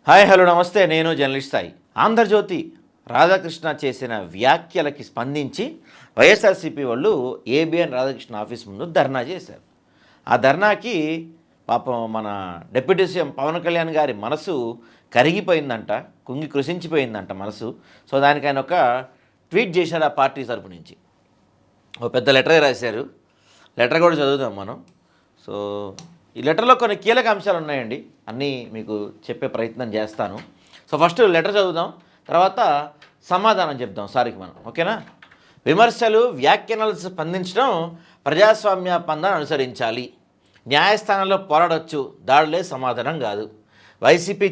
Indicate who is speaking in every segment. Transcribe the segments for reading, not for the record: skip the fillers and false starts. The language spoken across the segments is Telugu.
Speaker 1: హాయ్ హలో నమస్తే. నేను జర్నలిస్ట్ సాయి. ఆంధ్రజ్యోతి రాధాకృష్ణ చేసిన వ్యాఖ్యలకి స్పందించి వైఎస్ఆర్సీపీ వాళ్ళు ఏబిఎన్ రాధాకృష్ణ ఆఫీస్ ముందు ధర్నా చేశారు. ఆ ధర్నాకి పాపం మన డిప్యూటీ సీఎం పవన్ కళ్యాణ్ గారి మనసు కరిగిపోయిందంట, కుంగి కృషించిపోయిందంట మనసు. సో దానికి ఆయన ఒక ట్వీట్ చేశారు ఆ పార్టీ తరపు నుంచి. ఒక పెద్ద లెటరే రాశారు. లెటర్ కూడా చదువుదాం మనం. సో ఈ లెటర్లో కొన్ని కీలక అంశాలు ఉన్నాయండి, అన్నీ మీకు చెప్పే ప్రయత్నం చేస్తాను. సో ఫస్ట్ లెటర్ చదువుదాం, తర్వాత సమాధానం చెప్దాం సారికి మనం, ఓకేనా? విమర్శలు వ్యాఖ్యానాలు స్పందించడం ప్రజాస్వామ్య పందాన్ని అనుసరించాలి. న్యాయస్థానంలో పోరాడొచ్చు, దాడులే సమాధానం కాదు. వైసీపీ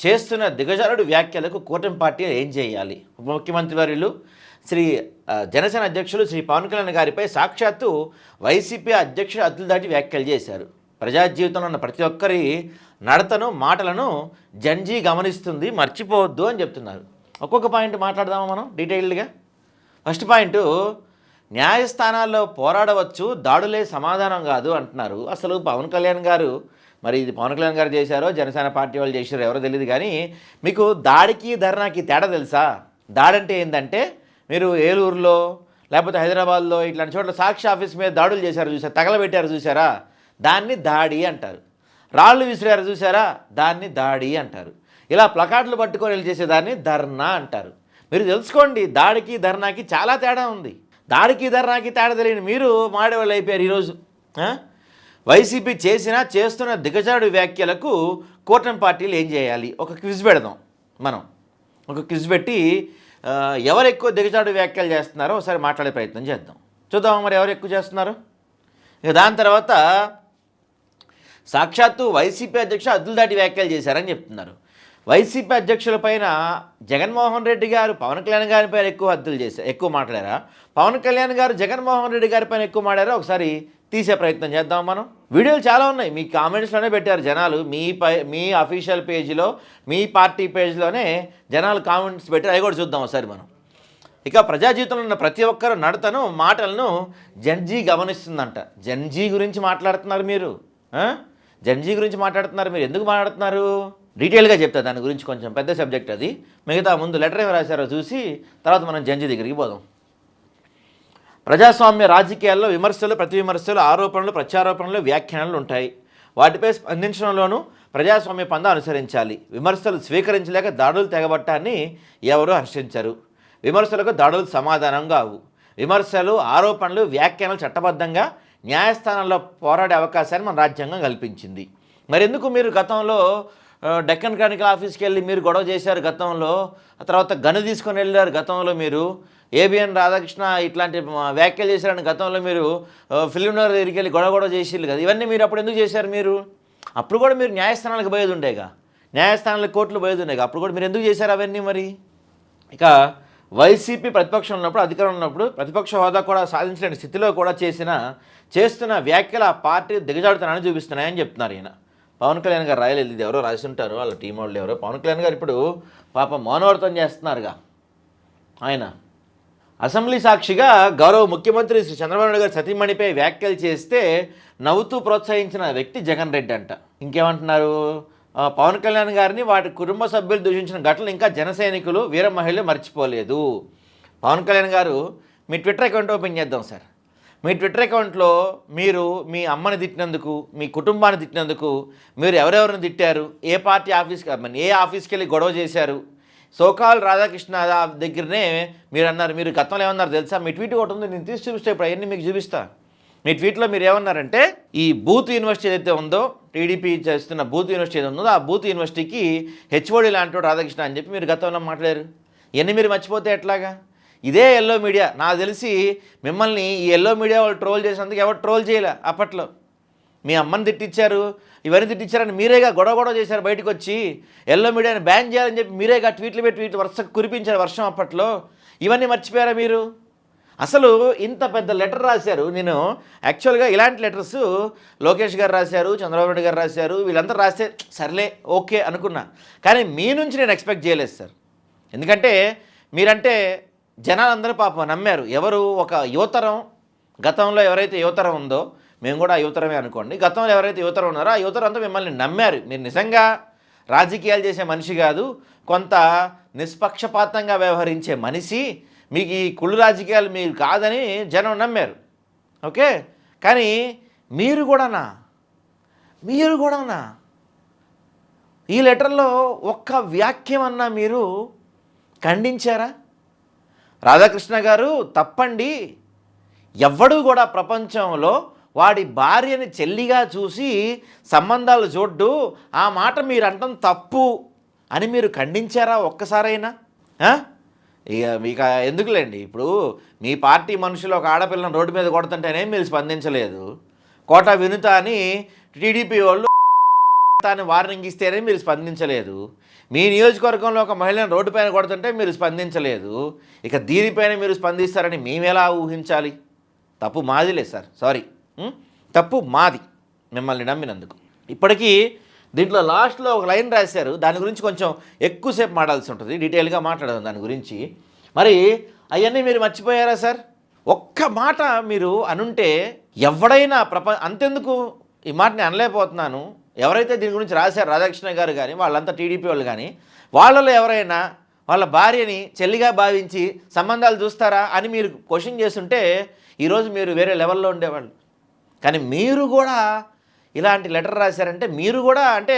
Speaker 1: చేస్తున్న దిగజారుడు వ్యాఖ్యలకు కూటమి పార్టీ ఏం చేయాలి? ముఖ్యమంత్రి వర్యులు జనసేన అధ్యక్షులు శ్రీ పవన్ కళ్యాణ్ గారిపై సాక్షాత్తు వైసీపీ అధ్యక్షుడు అతులు దాటి వ్యాఖ్యలు చేశారు. ప్రజా జీవితంలో ఉన్న ప్రతి ఒక్కరి నడతను మాటలను జంజీ గమనిస్తుంది, మర్చిపోవద్దు అని చెప్తున్నారు. ఒక్కొక్క పాయింట్ మాట్లాడదామా మనం డీటెయిల్డ్గా. ఫస్ట్ పాయింట్, న్యాయస్థానాల్లో పోరాడవచ్చు, దాడులే సమాధానం కాదు అంటున్నారు. అసలు పవన్ కళ్యాణ్ గారు, మరి ఇది పవన్ కళ్యాణ్ గారు చేశారో జనసేన పార్టీ వాళ్ళు చేశారో ఎవరో తెలియదు, కానీ మీకు దాడికి ధర్నాకి తేడా తెలుసా? దాడంటే ఏంటంటే, మీరు ఏలూరులో లేకపోతే హైదరాబాద్లో ఇట్లాంటి చోట్ల సాక్షి ఆఫీస్ మీద దాడులు చేశారు చూసారా, తగలబెట్టారు చూసారా, దాన్ని దాడి అంటారు. రాళ్ళు విసిరారు చూసారా, దాన్ని దాడి అంటారు. ఇలా ప్లకార్డులు పట్టుకొని వెళ్ళి చేసేదాన్ని ధర్నా అంటారు. మీరు తెలుసుకోండి, దాడికి ధర్నాకి చాలా తేడా ఉంది. దాడికి ధర్నాకి తేడా తెలియని మీరు మాడేవాళ్ళు అయిపోయారు ఈరోజు. వైసీపీ చేస్తున్న దిగజారుడు వ్యాఖ్యలకు కూటమి పార్టీలు ఏం చేయాలి? ఒక క్విజ్ పెడదాం మనం. ఒక క్విజ్ పెట్టి ఎవరు ఎక్కువ దిగజారుడు వ్యాఖ్యలు చేస్తున్నారో ఒకసారి మాట్లాడే ప్రయత్నం చేద్దాం. చూద్దాం మరి ఎవరు ఎక్కువ చేస్తున్నారు. ఇక దాని తర్వాత సాక్షాత్తు వైసీపీ అధ్యక్షుడు అతులు దాటి వ్యాఖ్యలు చేశారని చెప్తున్నారు. వైసీపీ అధ్యక్షుల పైన జగన్మోహన్ రెడ్డి గారు పవన్ కళ్యాణ్ గారి పైన ఎక్కువ మాట్లాడారా, పవన్ కళ్యాణ్ గారు జగన్మోహన్ రెడ్డి గారి పైన ఎక్కువ మాట్లాడారా? ఒకసారి తీసే ప్రయత్నం చేద్దాం మనం. వీడియోలు చాలా ఉన్నాయి, మీ కామెంట్స్లోనే పెట్టారు జనాలు. మీ అఫీషియల్ పేజీలో, మీ పార్టీ పేజ్లోనే జనాలు కామెంట్స్ పెట్టారు, అవి కూడా చూద్దాం ఒకసారి మనం. ఇక ప్రజా జీవితంలో ఉన్న ప్రతి ఒక్కరు నడతను మాటలను జన్జీ గమనిస్తుందంట. జన్జీ గురించి మాట్లాడుతున్నారు మీరు, జన్జీ గురించి మాట్లాడుతున్నారు మీరు. ఎందుకు మాట్లాడుతున్నారు? డీటెయిల్గా చెప్తా దాని గురించి, కొంచెం పెద్ద సబ్జెక్ట్ అది. మిగతా ముందు లెటర్ ఏమి రాశారో చూసి తర్వాత మనం జన్జీ దగ్గరికి పోదాం. ప్రజాస్వామ్య రాజకీయాల్లో విమర్శలు, ప్రతి విమర్శలు, ఆరోపణలు, ప్రత్యారోపణలు, వ్యాఖ్యానాలు ఉంటాయి. వాటిపై స్పందించడంలోనూ ప్రజాస్వామ్య పందా అనుసరించాలి. విమర్శలు స్వీకరించలేక దాడులు తెగబట్టాన్ని ఎవరూ హర్షించరు. విమర్శలకు దాడులు సమాధానం కావు. విమర్శలు, ఆరోపణలు, వ్యాఖ్యానాలు చట్టబద్ధంగా న్యాయస్థానంలో పోరాడే అవకాశాన్ని మన రాజ్యాంగం కల్పించింది. మరి ఎందుకు మీరు గతంలో డెక్కన్ క్రానికల్ ఆఫీస్కి వెళ్ళి మీరు గొడవ చేశారు గతంలో, ఆ తర్వాత గన్ను తీసుకొని వెళ్ళారు గతంలో, మీరు ఏబిఎన్ రాధాకృష్ణ ఇట్లాంటి వ్యాఖ్యలు చేశారని గతంలో మీరు ఫిల్మ్ నగర్ దగ్గరికి వెళ్ళి గొడవ చేసిర్రు కదా, ఇవన్నీ మీరు అప్పుడు ఎందుకు చేశారు? మీరు అప్పుడు కూడా మీరు న్యాయస్థానాలకు పోయేది ఉండేగా, న్యాయస్థానాలకు కోర్టులు పోయేది ఉండేగా, అప్పుడు కూడా మీరు ఎందుకు చేశారు అవన్నీ? మరి ఇక వైసీపీ ప్రతిపక్షం ఉన్నప్పుడు, అధికారం ఉన్నప్పుడు ప్రతిపక్ష హోదా కూడా సాధించలేని స్థితిలో కూడా చేస్తున్న వ్యాఖ్యలు ఆ పార్టీ దిగజాడుతానని చూపిస్తున్నాయని చెప్తున్నారు ఈయన. పవన్ కళ్యాణ్ గారు రాయలేదు, ఇది ఎవరో రాసి ఉంటారు, వాళ్ళ టీం వాళ్ళు ఎవరో. పవన్ కళ్యాణ్ గారు ఇప్పుడు పాపం మౌనవ్రతం చేస్తున్నారుగా. ఆయన అసెంబ్లీ సాక్షిగా గౌరవ ముఖ్యమంత్రి శ్రీ చంద్రబాబు నాయుడు గారు సతీమణిపై వ్యాఖ్యలు చేస్తే నవ్వుతూ ప్రోత్సహించిన వ్యక్తి జగన్ రెడ్డి అంట. ఇంకేమంటున్నారు? పవన్ కళ్యాణ్ గారిని వాటి కుటుంబ సభ్యులు దూషించిన ఘటనలు ఇంకా జన సైనికులు, వీర మహిళలు మర్చిపోలేదు. పవన్ కళ్యాణ్ గారు మీ ట్విట్టర్ అకౌంట్ ఓపెన్ చేద్దాం సార్. మీ ట్విట్టర్ అకౌంట్లో మీరు మీ అమ్మని తిట్టినందుకు, మీ కుటుంబాన్ని తిట్టినందుకు మీరు ఎవరెవరిని తిట్టారు, ఏ పార్టీ ఏ ఆఫీస్కి వెళ్ళి గొడవ చేశారు, సోకాల్ రాధాకృష్ణ దగ్గరనే మీరు అన్నారు. మీరు గతంలో ఏమన్నారు తెలుసా? మీ ట్వీట్ ఒకటి ఉంది, నేను తీసి చూపిస్తే ఇప్పుడు అవన్నీ మీకు చూపిస్తా. మీ ట్వీట్లో మీరు ఏమన్నారంటే, ఈ బూత్ యూనివర్సిటీ ఏదైతే ఉందో, టీడీపీ చేస్తున్న బూత్ యూనివర్సిటీ ఏదైతే ఉందో, ఆ బూత్ యూనివర్సిటీకి హెచ్ఓడి లాంటి రాధాకృష్ణ అని చెప్పి మీరు గతంలో మాట్లాడారు. ఇవన్నీ మీరు మర్చిపోతే ఎట్లాగా? ఇదే ఎల్లో మీడియా, నాకు తెలిసి మిమ్మల్ని ఈ ఎల్లో మీడియా వాళ్ళు ట్రోల్ చేసినందుకు ఎవరు ట్రోల్ చేయలే. అప్పట్లో మీ అమ్మని తిట్టించారు, ఇవన్నీ తిట్టించారని మీరేగా గొడవ చేశారు బయటకు వచ్చి. ఎల్లో మీడియాని బ్యాన్ చేయాలని చెప్పి మీరేగా ట్వీట్లు వరుసకు కురిపించారు వర్షం అప్పట్లో. ఇవన్నీ మర్చిపోయారా మీరు? అసలు ఇంత పెద్ద లెటర్ రాశారు. నేను యాక్చువల్గా ఇలాంటి లెటర్స్ లోకేష్ గారు రాశారు, చంద్రబాబు నాయుడు గారు రాశారు, వీళ్ళందరూ రాస్తే సర్లే ఓకే అనుకున్నా, కానీ మీ నుంచి నేను ఎక్స్పెక్ట్ చేయలేదు సార్. ఎందుకంటే మీరంటే జనాలందరూ పాపం నమ్మారు. ఎవరు? ఒక యువతరం, గతంలో ఎవరైతే యువతరం ఉందో, మేము కూడా యువతరమే అనుకోండి, గతంలో ఎవరైతే యువతరం ఉన్నారో ఆ యువతరం అంతా మిమ్మల్ని నమ్మారు. మీరు నిజంగా రాజకీయాలు చేసే మనిషి కాదు, కొంత నిష్పక్షపాతంగా వ్యవహరించే మనిషి, మీకు ఈ కుళ్ళు రాజకీయాలు మీరు కాదని జనం నమ్మారు. ఓకే, కానీ మీరు కూడానా ఈ లెటర్లో ఒక్క వాక్యం అన్నా మీరు ఖండించారా? రాధాకృష్ణ గారు తప్పండి, ఎవ్వడూ కూడా ప్రపంచంలో వాడి భార్యని చెల్లిగా చూసి సంబంధాలు చూడ్డు, ఆ మాట మీరు అంటాం తప్పు అని మీరు ఖండించారా ఒక్కసారైనా? ఇక మీకు ఎందుకులేండి, ఇప్పుడు మీ పార్టీ మనుషులు ఒక ఆడపిల్లని రోడ్డు మీద కొడుతుంటేనే మీరు స్పందించలేదు, కోట వినుత అని టీడీపీ వాళ్ళు అని వార్నింగ్ ఇస్తేనే మీరు స్పందించలేదు, మీ నియోజకవర్గంలో ఒక మహిళను రోడ్డు పైన కొడుతుంటే మీరు స్పందించలేదు, ఇక దీనిపైన మీరు స్పందిస్తారని మేమెలా ఊహించాలి? తప్పు మాదిలే సార్, సారీ, తప్పు మాది మిమ్మల్ని నమ్మినందుకు. ఇప్పటికీ దీంట్లో లాస్ట్లో ఒక లైన్ రాశారు, దాని గురించి కొంచెం ఎక్కువసేపు మాట్లాడాల్సి ఉంటుంది, డీటెయిల్గా మాట్లాడదాం దాని గురించి. మరి అవన్నీ మీరు మర్చిపోయారా సార్? ఒక్క మాట మీరు అనుంటే ఎవడైనా అంతెందుకు ఈ మాట నేను అనలేకపోతున్నాను, ఎవరైతే దీని గురించి రాశారు రాధాకృష్ణ గారు కానీ వాళ్ళంతా టీడీపీ వాళ్ళు కానీ, వాళ్ళలో ఎవరైనా వాళ్ళ భార్యని చెల్లిగా భావించి సంబంధాలు చూస్తారా అని మీరు క్వశ్చన్ చేస్తుంటే ఈరోజు మీరు వేరే లెవెల్లో ఉండేవాళ్ళు. కానీ మీరు కూడా ఇలాంటి లెటర్ రాశారంటే మీరు కూడా అంటే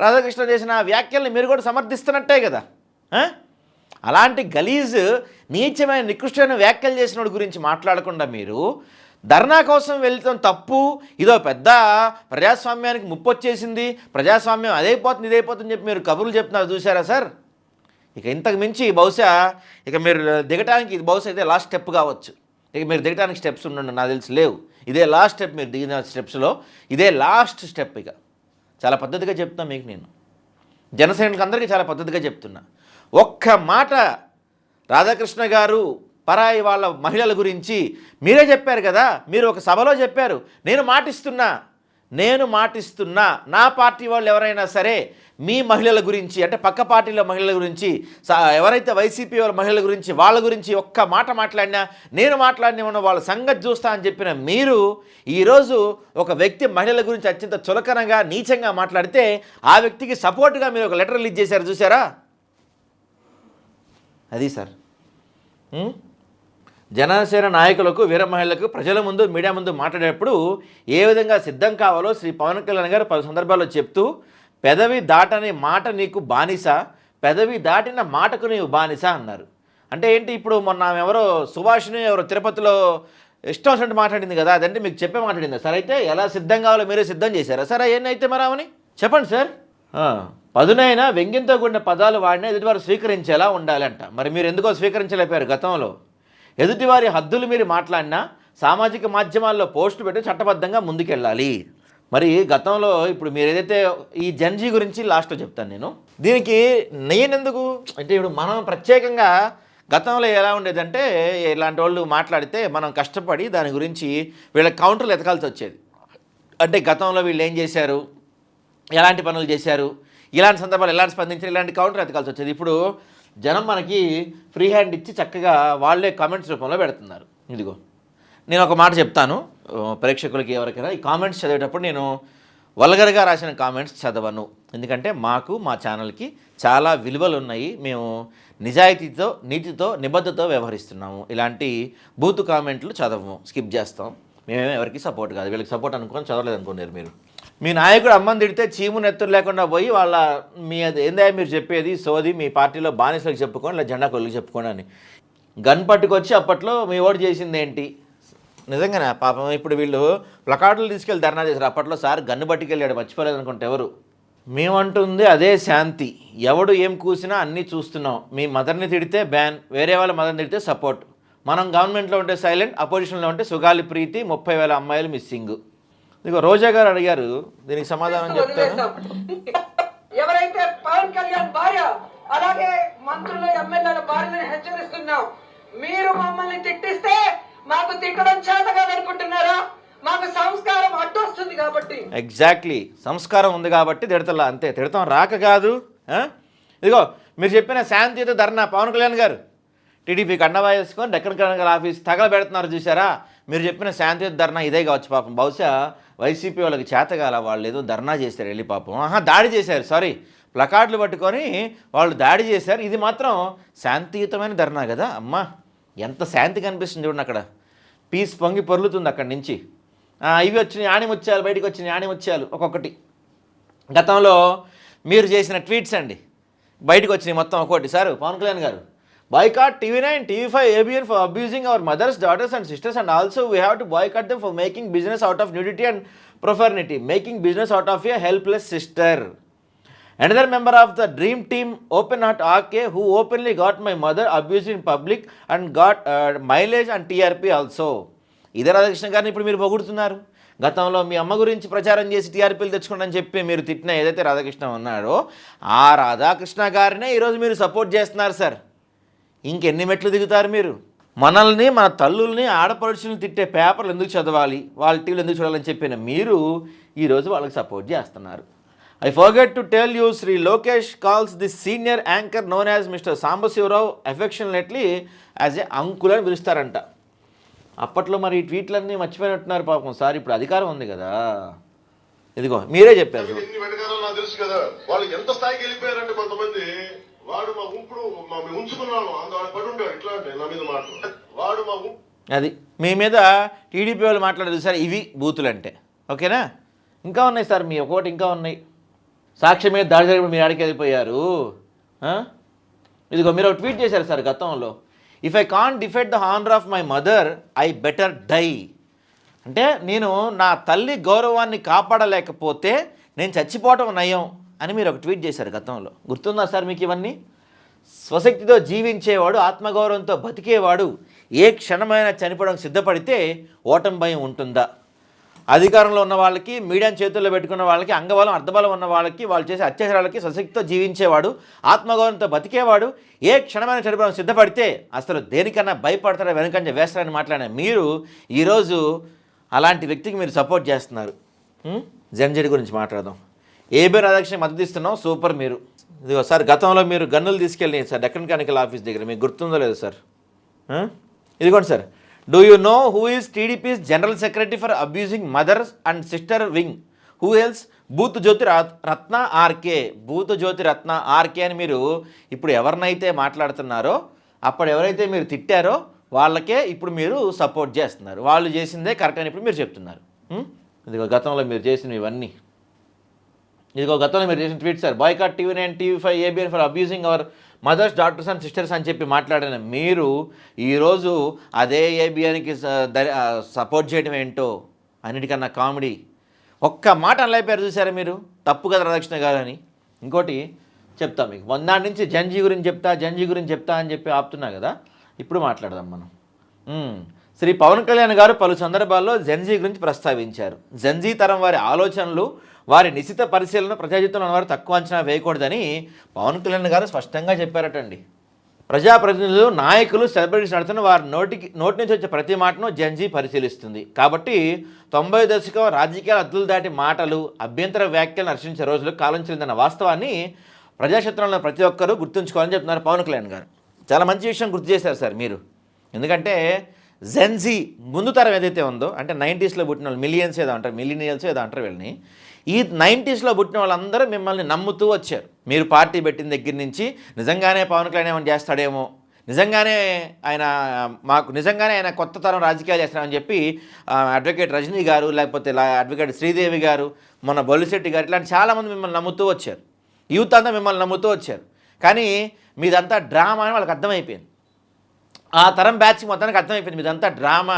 Speaker 1: రాధాకృష్ణ చేసిన వ్యాఖ్యల్ని మీరు కూడా సమర్థిస్తున్నట్టే కదా. అలాంటి గలీజ్ నీచమైన నికృష్టమైన వ్యాఖ్యలు చేసిన వాడి గురించి మాట్లాడకుండా మీరు ధర్నా కోసం వెళ్తాం తప్పు, ఇదో పెద్ద ప్రజాస్వామ్యానికి ముప్పు వచ్చేసింది, ప్రజాస్వామ్యం అదైపోతుంది ఇదైపోతుందని చెప్పి మీరు కబుర్లు చెప్తున్నారు చూసారా సార్? ఇక ఇంతకు మించి బహుశా ఇక మీరు దిగటానికి ఇది బహుశా ఇదే లాస్ట్ స్టెప్ కావచ్చు. ఇక మీరు దిగటానికి స్టెప్స్ ఉండండి, నాకు తెలిసి లేవు, ఇదే లాస్ట్ స్టెప్. మీరు దిగిన స్టెప్స్లో ఇదే లాస్ట్ స్టెప్. ఇక చాలా పద్ధతిగా చెప్తున్నా మీకు, నేను జనసైనికులకు అందరికీ చాలా పద్ధతిగా చెప్తున్నా. ఒక్క మాట రాధాకృష్ణ గారు పరాయి వాళ్ళ మహిళల గురించి మీరే చెప్పారు కదా, మీరు ఒక సభలో చెప్పారు, నేను మాటిస్తున్నా నా పార్టీ వాళ్ళు ఎవరైనా సరే మీ మహిళల గురించి అంటే పక్క పార్టీల మహిళల గురించి ఎవరైతే వైసీపీ వాళ్ళ మహిళల గురించి వాళ్ళ గురించి ఒక్క మాట మాట్లాడినా నేను మాట్లాడిన వాళ్ళ సంగతి చూస్తా అని చెప్పిన మీరు ఈరోజు ఒక వ్యక్తి మహిళల గురించి అత్యంత చులకనగా నీచంగా మాట్లాడితే ఆ వ్యక్తికి సపోర్ట్గా మీరు ఒక లెటర్ రిలీజ్ చేశారు చూసారా? అది సార్ జనసేన నాయకులకు వీర మహిళలకు ప్రజల ముందు మీడియా ముందు మాట్లాడేటప్పుడు ఏ విధంగా సిద్ధం కావాలో శ్రీ పవన్ కళ్యాణ్ గారు పలు సందర్భాల్లో చెప్తూ, పెదవి దాటని మాట నీకు బానిస, పెదవి దాటిన మాటకు నీవు బానిస అన్నారు. అంటే ఏంటి, ఇప్పుడు మొన్న ఎవరో సుభాష్ని ఎవరో తిరుపతిలో ఇష్టం వచ్చినట్టు మాట్లాడింది కదా, అదంటే మీకు చెప్పే మాట్లాడిందా సార్? అయితే ఎలా సిద్ధం కావాలో మీరే సిద్ధం చేశారా సార్? అయితే మరి అవని చెప్పండి సార్. పదునైనా వ్యంగ్యంతో కూడిన పదాలు వాడినా ఎదుటివారు స్వీకరించేలా ఉండాలంట. మరి మీరు ఎందుకో స్వీకరించలేపారు గతంలో? ఎదుటివారి హద్దులు మీరు మాట్లాడినా సామాజిక మాధ్యమాల్లో పోస్టు పెట్టి చట్టబద్ధంగా ముందుకెళ్ళాలి. మరి గతంలో ఇప్పుడు మీరు ఏదైతే ఈ జన్జీ గురించి లాస్ట్లో చెప్తాను నేను, దీనికి నేనెందుకు అంటే ఇప్పుడు మనం ప్రత్యేకంగా గతంలో ఎలా ఉండేదంటే ఇలాంటి వాళ్ళు మాట్లాడితే మనం కష్టపడి దాని గురించి వీళ్ళకి కౌంటర్లు ఎతకాల్సి వచ్చేది. అంటే గతంలో వీళ్ళు ఏం చేశారు, ఎలాంటి పనులు చేశారు, ఇలాంటి సందర్భాలు ఎలాంటి స్పందించారు, ఇలాంటి కౌంటర్ ఎతకాల్సి వచ్చేది. ఇప్పుడు జనం మనకి ఫ్రీ హ్యాండ్ ఇచ్చి చక్కగా వాళ్ళే కామెంట్స్ రూపంలో పెడుతున్నారు. ఇదిగో నేను ఒక మాట చెప్తాను ప్రేక్షకులకి ఎవరికైనా, ఈ కామెంట్స్ చదివేటప్పుడు నేను వల్గర్గా రాసిన కామెంట్స్ చదవను, ఎందుకంటే మాకు మా ఛానల్కి చాలా విలువలు ఉన్నాయి, మేము నిజాయితీతో నీతితో నిబద్ధతతో వ్యవహరిస్తున్నాము, ఇలాంటి బూతు కామెంట్లు చదవము, స్కిప్ చేస్తాం. మేమేమో ఎవరికి సపోర్ట్ కాదు, వీళ్ళకి సపోర్ట్ అనుకొని చదవలేదు అనుకున్నారు మీరు. మీ నాయకుడు అమ్మని తిడితే చీము నెత్తురు లేకుండా పోయి వాళ్ళ మీ అది ఏందా మీరు చెప్పేది సోది, మీ పార్టీలో బానిసలకు చెప్పుకోండి ఇలా జెండా కొలుగు చెప్పుకోండి అని గన్ పట్టుకొచ్చి అప్పట్లో మీ ఓటు చేసింది ఏంటి? నిజంగానే పాపం ఇప్పుడు వీళ్ళు ప్లకార్డులు తీసుకెళ్ళి ధర్నా చేశారు. అప్పట్లో సార్ గన్ను పట్టుకెళ్ళాడు, మర్చిపోలేదు అనుకుంటే ఎవరు. మేమంటుంది అదే శాంతి, ఎవడు ఏం కూసినా అన్నీ చూస్తున్నాం, మీ మదర్ని తిడితే బ్యాన్, వేరే వాళ్ళ మదర్ని తిడితే సపోర్ట్, మనం గవర్నమెంట్లో ఉంటే సైలెంట్, అపోజిషన్లో ఉంటే సుగాలి ప్రీతి, 30,000 అమ్మాయిలు మిస్సింగ్. ఇదిగో రోజా గారు అడిగారు, దీనికి సమాధానం చెప్తాను.
Speaker 2: ఎవరైతే పవన్ కళ్యాణ్ భార్య అలాగే మంత్రులు ఎమ్మెల్యేల భార్యలను హెచ్చరిస్తున్నాం, మీరు మమ్మల్ని తిట్టిస్తే మాకు తిట్టడం చేత కాదనుకుంటున్నారా? మాకు సంస్కారం అడ్డొస్తుంది కాబట్టి. ఎగ్జాక్ట్లీ,
Speaker 1: సంస్కారం ఉంది కాబట్టి తిడతలా, అంతే, తిడతాం రాక కాదు. ఇదిగో మీరు చెప్పిన శాంతియుత ధర్నా పవన్ కళ్యాణ్ గారు టీడీపీకి అండవా వేసుకొని డెక్కన్ కలెక్టర్ ఆఫీస్ తగలబెడుతున్నారు చూసారా? మీరు చెప్పిన శాంతియుత ధర్నా ఇదే కావచ్చు పాపం. బహుశా వైసీపీ వాళ్ళకి చేతగాల, వాళ్ళు ఏదో ధర్నా చేశారు వెళ్ళి పాపం, దాడి చేశారు, సారీ ప్లకార్డులు పట్టుకొని వాళ్ళు దాడి చేశారు. ఇది మాత్రం శాంతియుతమైన ధర్నా కదా అమ్మా, ఎంత శాంతి కనిపిస్తుంది చూడండి అక్కడ, పీస్ పొంగి పొర్లుతుంది అక్కడి నుంచి. ఇవి వచ్చినాయి ఆణిముత్యాలు, బయటకు వచ్చినాయి ఆణిముత్యాలు ఒక్కొక్కటి. గతంలో మీరు చేసిన ట్వీట్స్ అండి బయటకు వచ్చినాయి మొత్తం ఒక్కొక్కటి. సార్ పవన్ కళ్యాణ్ గారు, boycott TV9, TV5, ABN for abusing our mothers, daughters and sisters, and also we have to boycott them for making business out of nudity and profanity, making business out of a helpless sister. Another member of the dream team, Open Heart RK, who openly got my mother abused in public and got mileage and TRP also. ఇదే రాధాకృష్ణ గారిని ఇప్పుడు మీరు పొగుడుతున్నారు. గతంలో మీ అమ్మ గురించి ప్రచారం చేసి టీఆర్పీలు తెచ్చుకోండి అని చెప్పి మీరు తిట్టిన ఏదైతే రాధాకృష్ణ ఉన్నాడో ఆ రాధాకృష్ణ గారినే ఈరోజు మీరు సపోర్ట్ చేస్తున్నారు సార్. ఇంకెన్ని మెట్లు దిగుతారు మీరు? మనల్ని, మన తల్లుల్ని, ఆడపడుచుల్ని తిట్టే పేపర్లు ఎందుకు చదవాలి, వాళ్ళ టీవీలు ఎందుకు చూడాలని చెప్పిన మీరు ఈరోజు వాళ్ళకి సపోర్ట్ చేస్తున్నారు. I forget to tell you, Sri Lokesh calls this senior anchor known as Mr. Sambasivarav affectionately as a uncle అని పిలుస్తారంట. అప్పట్లో మరి ఈ ట్వీట్లన్నీ మర్చిపోయినట్టున్నారు పాపం సార్. ఇప్పుడు అధికారం ఉంది కదా, ఇదిగో మీరే చెప్పారు.
Speaker 3: నాకు తెలుసు కదా వాళ్ళు ఎంత స్థాయికి వెళ్ళిపోయారంటే కొంతమంది, వాడు మా ఉంపుడు ఉంచుకున్నాను వాడు పడి ఉంటాడు ఇట్లా అంటే నా మీద మాట్లాడు వాడు మా
Speaker 1: అది మీ మీద టీడీపీ వాళ్ళు మాట్లాడదు సార్. ఇవి బూతులు అంటే ఓకేనా? ఇంకా ఉన్నాయి సార్, మీ ఒక్కొక్కటి ఇంకా ఉన్నాయి. సాక్ష్యం మీద దాడి జరిగినప్పుడు మీరు ఆడికి వెళ్ళిపోయారు. ఇదిగో మీరు ఒక ట్వీట్ చేశారు సార్ గతంలో, if I can't defend the honour of my mother I better die. అంటే నేను నా తల్లి గౌరవాన్ని కాపాడలేకపోతే నేను చచ్చిపోవటం నయం అని మీరు ఒక ట్వీట్ చేశారు గతంలో. గుర్తుందా సార్ మీకు ఇవన్నీ? స్వశక్తితో జీవించేవాడు, ఆత్మగౌరవంతో బతికేవాడు ఏ క్షణమైనా చనిపోవడానికి సిద్ధపడితే ఓటమి భయం ఉంటుందా? అధికారంలో ఉన్న వాళ్ళకి, మీడియాని చేతుల్లో పెట్టుకున్న వాళ్ళకి, అంగబలం అర్ధబలం ఉన్న వాళ్ళకి, వాళ్ళు చేసే అత్యాచారాలకి స్వశక్తితో జీవించేవాడు, ఆత్మగౌరవంతో బతికేవాడు ఏ క్షణమైన చనిపోవడానికి సిద్ధపడితే అసలు దేనికన్నా భయపడతారా, వెనుకంజ వేస్తారని మాట్లాడిన మీరు ఈరోజు అలాంటి వ్యక్తికి మీరు సపోర్ట్ చేస్తున్నారు. జన్జడి గురించి మాట్లాడదాం. ఏబీ రాధాకృష్ణ మద్దతు ఇస్తున్నాం, సూపర్. మీరు ఇదిగో సార్ గతంలో మీరు గన్నులు తీసుకెళ్ళి సార్ డెక్కన్ కానికల్ ఆఫీస్ దగ్గర, మీకు గుర్తుందో లేదు సార్? ఇదిగోండి sir. Do you know who is TDP's general secretary for abusing mothers and sister wing? Who else? బూత్ జ్యోతి రత్న ఆర్కే. బూత్ జ్యోతి రత్న ఆర్కే అని మీరు ఇప్పుడు ఎవరినైతే మాట్లాడుతున్నారో, అప్పుడు ఎవరైతే మీరు తిట్టారో వాళ్ళకే ఇప్పుడు మీరు సపోర్ట్ చేస్తున్నారు. వాళ్ళు చేసిందే కరెక్ట్ అని ఇప్పుడు మీరు చెప్తున్నారు. ఇదిగో గతంలో మీరు చేసినవి ఇవన్నీ. ఇదిగో గతంలో మీరు చేసిన tweet sir, boycott TV9, TV5, ABN for abusing our mothers, doctors and sisters అని చెప్పి మాట్లాడిన మీరు ఈరోజు అదే ABNకి సపోర్ట్ చేయడం ఏంటో అన్నిటికన్నా కామెడీ. ఒక్క మాట అనలేపారు చూసారా మీరు, తప్పు కదా రాధాకృష్ణ గారు అని. ఇంకోటి చెప్తా మీకు, వందాడి నుంచి జంజీ గురించి చెప్తా అని చెప్పి ఆపుతున్నా కదా, ఇప్పుడు మాట్లాడదాం మనం. శ్రీ పవన్ కళ్యాణ్ గారు పలు సందర్భాల్లో జెన్జీ గురించి ప్రస్తావించారు. జెన్జీ తరం వారి ఆలోచనలు, వారి నిశిత పరిశీలన ప్రజాజీవితంలో వారు తక్కువ అంచనా వేయకూడదని పవన్ కళ్యాణ్ గారు స్పష్టంగా చెప్పారటండి. ప్రజాప్రతినిధులు, నాయకులు, సెలబ్రిటీస్ నడుతున్న వారి నోటి నుంచి వచ్చే ప్రతి మాటను జెన్జీ పరిశీలిస్తుంది. కాబట్టి 90 దశకం రాజకీయాల అద్దులు దాటి మాటలు, అభ్యంతర వ్యాఖ్యలు నర్శించే రోజులు కాలం చెల్లిందన్న వాస్తవాన్ని ప్రజాక్షేత్రంలో ప్రతి ఒక్కరూ గుర్తుంచుకోవాలని చెప్తున్నారు పవన్ కళ్యాణ్ గారు. చాలా మంచి విషయం గుర్తు చేశారు సార్ మీరు. ఎందుకంటే జెన్జీ ముందు తరం ఏదైతే ఉందో, అంటే 90sలో పుట్టిన వాళ్ళు, మిలియన్స్ ఏదో అంటారు, మిలీనియల్స్ ఏదో అంటారు వీళ్ళని, ఈ 90sలో పుట్టిన వాళ్ళందరూ మిమ్మల్ని నమ్ముతూ వచ్చారు. మీరు పార్టీ పెట్టిన దగ్గర నుంచి నిజంగానే పవన్ కళ్యాణ్ ఏమైనా చేస్తాడేమో, నిజంగానే ఆయన కొత్త తరం రాజకీయాలు చేస్తాడని చెప్పి అడ్వకేట్ రజనీ గారు, లేకపోతే అడ్వకేట్ శ్రీదేవి గారు, మొన్న బొల్లిశెట్టి గారు, ఇలాంటి చాలామంది మిమ్మల్ని నమ్ముతూ వచ్చారు. యూత్ అంతా మిమ్మల్ని నమ్ముతూ వచ్చారు. కానీ మీదంతా డ్రామా అని వాళ్ళకి అర్థమైపోయింది. ఆ తరం బ్యాచ్కి మొత్తానికి అర్థమైపోయింది మీదంతా డ్రామా.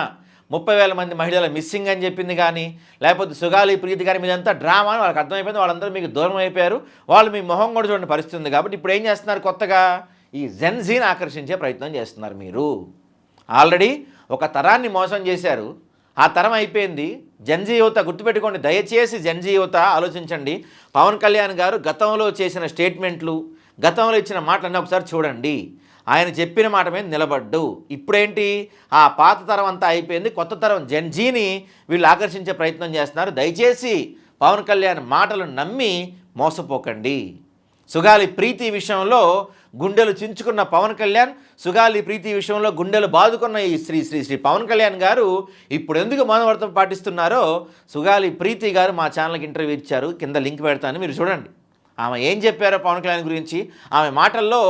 Speaker 1: 30,000 మంది మహిళలు మిస్సింగ్ అని చెప్పింది కానీ, లేకపోతే సుగాలి ప్రీతి కానీ, మీదంతా డ్రామా అని వాళ్ళకి అర్థమైపోయింది. వాళ్ళందరూ మీకు దూరం అయిపోయారు. వాళ్ళు మీ మొహం కూడా చూడని పరిస్థితి ఉంది. కాబట్టి ఇప్పుడు ఏం చేస్తున్నారు, కొత్తగా ఈ జెన్జీని ఆకర్షించే ప్రయత్నం చేస్తున్నారు మీరు. ఆల్రెడీ ఒక తరాన్ని మోసం చేశారు, ఆ తరం అయిపోయింది. జెన్జీ యువత గుర్తుపెట్టుకోండి, దయచేసి జెన్జీ యువత ఆలోచించండి. పవన్ కళ్యాణ్ గారు గతంలో చేసిన స్టేట్మెంట్లు, గతంలో ఇచ్చిన మాటలన్నీ ఒకసారి చూడండి. ఆయన చెప్పిన మాట మీద నిలబడ్డు. ఇప్పుడేంటి, ఆ పాత తరం అంతా అయిపోయింది, కొత్త తరం జెన్జీని వీళ్ళు ఆకర్షించే ప్రయత్నం చేస్తున్నారు. దయచేసి పవన్ కళ్యాణ్ మాటలు నమ్మి మోసపోకండి. సుగాలి ప్రీతి విషయంలో గుండెలు చించుకున్న పవన్ కళ్యాణ్, సుగాలి ప్రీతి విషయంలో గుండెలు బాదుకున్న ఈ శ్రీ పవన్ కళ్యాణ్ గారు ఇప్పుడు ఎందుకు మౌనవ్రతం పాటిస్తున్నారో సుగాలి ప్రీతి గారు మా ఛానల్కి ఇంటర్వ్యూ ఇచ్చారు. కింద లింక్ పెడతాను, మీరు చూడండి. ఆమె ఏం చెప్పారో పవన్ కళ్యాణ్ గురించి, ఆమె మాటల్లో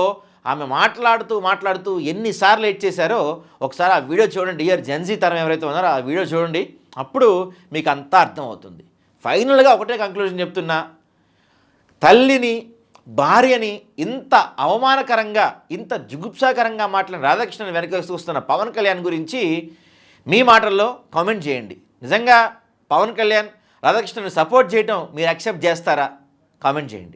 Speaker 1: ఆమె మాట్లాడుతూ ఎన్నిసార్లు ఎడ్ చేశారో ఒకసారి ఆ వీడియో చూడండి. డియర్ జెన్జీ తరం ఎవరైతే ఉన్నారో ఆ వీడియో చూడండి, అప్పుడు మీకు అంతా అర్థమవుతుంది. ఫైనల్గా ఒకటే కంక్లూజన్ చెప్తున్నా, తల్లిని భార్యని ఇంత అవమానకరంగా ఇంత జుగుప్సాకరంగా మాట్లాడిన రాధాకృష్ణన్ వెనక చూస్తున్న పవన్ కళ్యాణ్ గురించి మీ మాటల్లో కామెంట్ చేయండి. నిజంగా పవన్ కళ్యాణ్ రాధాకృష్ణన్ని సపోర్ట్ చేయటం మీరు యాక్సెప్ట్ చేస్తారా? కామెంట్ చేయండి.